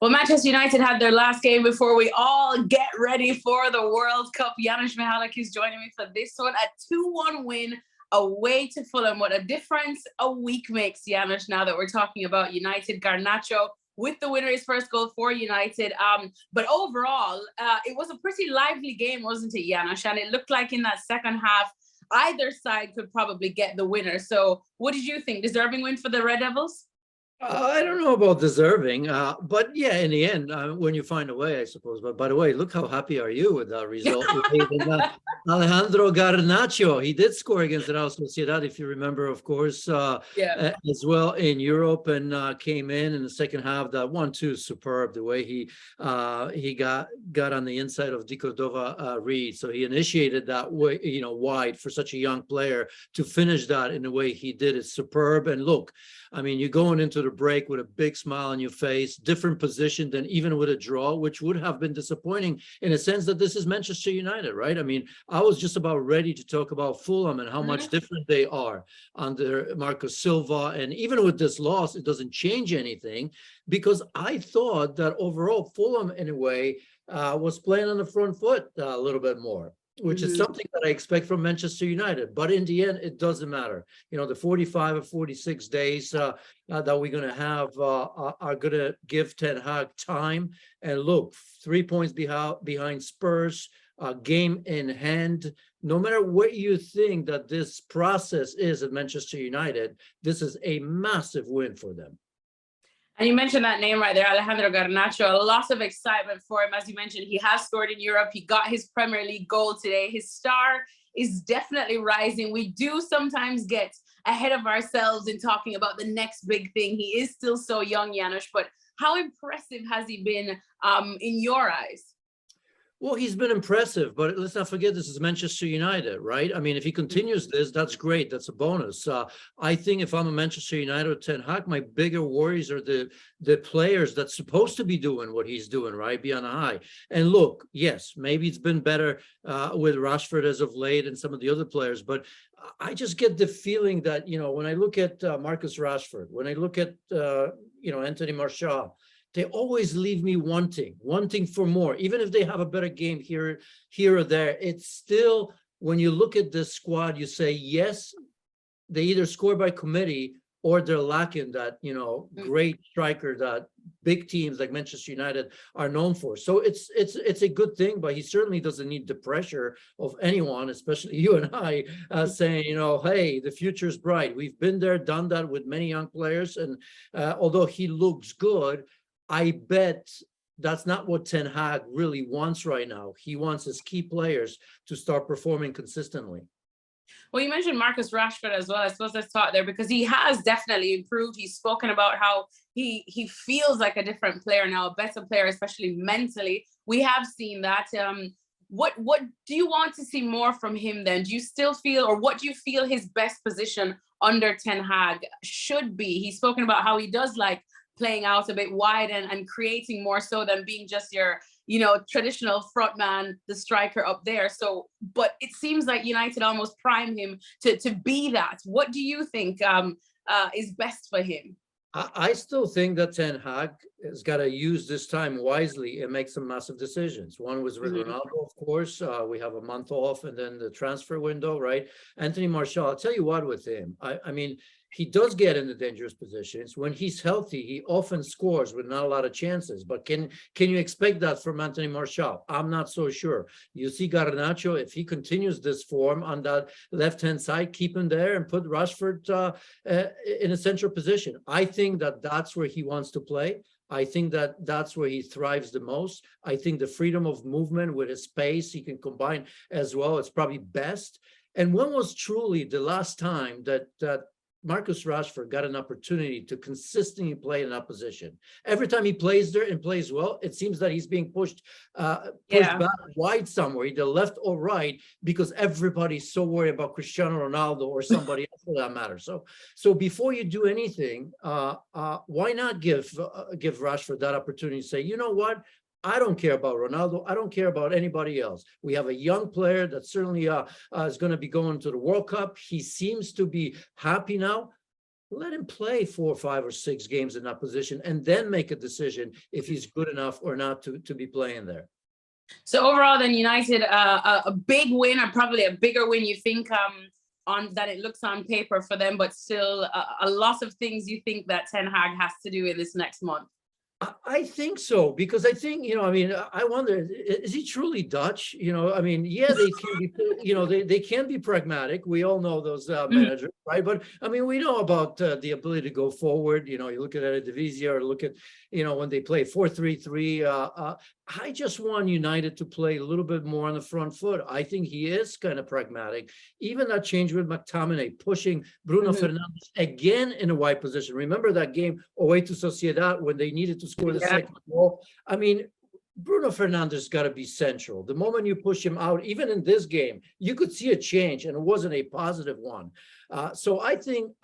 Well, Manchester United had their last game before we all get ready for the World Cup. Janusz Michallik is joining me for this one. A 2-1 win away to Fulham. What a difference a week makes, Janusz, now that we're talking about United. Garnacho with the winner, his first goal for United. But overall, it was a pretty lively game, wasn't it, Janusz? And it looked like in that second half, either side could probably get the winner. So what did you think? Deserving win for the Red Devils? I don't know about deserving, but yeah, in the end, when you find a way, I suppose. But by the way, look how happy are you with that result? Alejandro Garnacho, he did score against Real Sociedad, if you remember, of course, as well in Europe, and came in the second half. That 1-2 superb, the way he got on the inside of Di Cordova Reed. So he initiated that way, wide for such a young player to finish that in the way he did is superb. And look, I mean, you're going into the break with a big smile on your face, different position than even with a draw, which would have been disappointing in a sense that this is Manchester United, right? I mean, I was just about ready to talk about Fulham and how much different they are under Marco Silva. And even with this loss, it doesn't change anything, because I thought that overall Fulham, in a way, was playing on the front foot a little bit more, which is something that I expect from Manchester United. But in the end, it doesn't matter. The 45 or 46 days that we're going to have are going to give Ten Hag time. And look, 3 points behind Spurs, game in hand. No matter what you think that this process is at Manchester United, this is a massive win for them. And you mentioned that name right there, Alejandro Garnacho. A lot of excitement for him. As you mentioned, he has scored in Europe. He got his Premier League goal today. His star is definitely rising. We do sometimes get ahead of ourselves in talking about the next big thing. He is still so young, Janusz, but how impressive has he been in your eyes? Well, he's been impressive, but let's not forget this is Manchester United, right? I mean, if he continues this, that's great. That's a bonus. I think if I'm a Manchester United Ten Hag, my bigger worries are the players that's supposed to be doing what he's doing, right? Be on a high. And look, yes, maybe it's been better with Rashford as of late and some of the other players, but I just get the feeling that, when I look at Marcus Rashford, when I look at, Anthony Martial, they always leave me wanting for more. Even if they have a better game here or there, it's still, when you look at this squad, you say, yes, they either score by committee or they're lacking that, great striker that big teams like Manchester United are known for. So it's a good thing, but he certainly doesn't need the pressure of anyone, especially you and I, saying, hey, the future is bright. We've been there, done that with many young players. And although he looks good, I bet that's not what Ten Hag really wants right now. He wants his key players to start performing consistently. Well, you mentioned Marcus Rashford as well. I suppose let's talk there, because he has definitely improved. He's spoken about how he feels like a different player now, a better player, especially mentally. We have seen that. What do you want to see more from him then? Do you still feel, or what do you feel his best position under Ten Hag should be? He's spoken about how he does like playing out a bit wide and creating more so than being just your, traditional front man, the striker up there. So, but it seems like United almost prime him to be that. What do you think is best for him? I still think that Ten Hag has got to use this time wisely and make some massive decisions. One was with Ronaldo, of course. We have a month off, and then the transfer window, right? Anthony Martial, I'll tell you what with him. I mean, he does get into dangerous positions. When he's healthy, he often scores with not a lot of chances. But can you expect that from Anthony Martial? I'm not so sure. You see Garnacho, if he continues this form on that left-hand side, keep him there and put Rashford in a central position. I think that that's where he wants to play. I think that that's where he thrives the most. I think the freedom of movement with his pace he can combine as well. It's probably best. And when was truly the last time that Marcus Rashford got an opportunity to consistently play in that position? Every time he plays there and plays well, it seems that he's being pushed back wide somewhere, either left or right, because everybody's so worried about Cristiano Ronaldo or somebody else for that matter. So before you do anything, why not give Rashford that opportunity to say, you know what? I don't care about Ronaldo. I don't care about anybody else. We have a young player that certainly is going to be going to the World Cup. He seems to be happy now. let him play 4, 5, or 6 games in that position and then make a decision if he's good enough or not to be playing there. So overall, then United, a big win, or probably a bigger win, you think, on that it looks on paper for them, but still a lot of things you think that Ten Hag has to do in this next month. I think so, because I think, I mean, I wonder, is he truly Dutch? I mean, yeah, they can be, they can be pragmatic. We all know those managers, right? But I mean, we know about the ability to go forward. You look at Eredivisie, or look at, when they play 4-3-3. I just want United to play a little bit more on the front foot. I think he is kind of pragmatic. Even that change with McTominay, pushing Bruno Fernandes again in a wide position. Remember that game away to Sociedad when they needed to score the second goal? I mean, Bruno Fernandes got to be central. The moment you push him out, even in this game, you could see a change, and it wasn't a positive one. So I think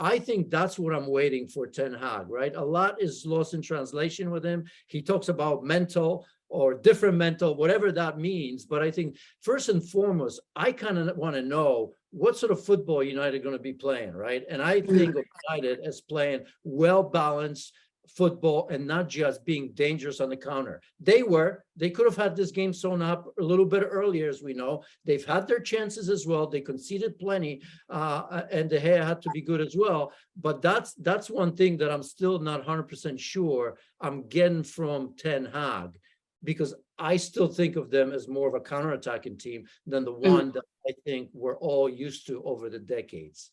that's what I'm waiting for Ten Hag, right? A lot is lost in translation with him. He talks about mental or different mental, whatever that means. But I think first and foremost, I kind of want to know what sort of football United are going to be playing, right? And I think of United as playing well-balanced football and not just being dangerous on the counter. They could have had this game sewn up a little bit earlier, as we know. They've had their chances as well. They conceded plenty, and De Gea had to be good as well. But that's one thing that I'm still not 100% sure I'm getting from Ten Hag, because I still think of them as more of a counterattacking team than the one that I think we're all used to over the decades.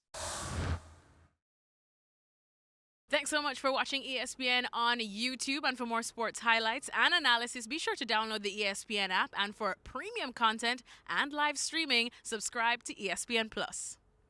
Thanks so much for watching ESPN on YouTube. And for more sports highlights and analysis, be sure to download the ESPN app. And for premium content and live streaming, subscribe to ESPN Plus.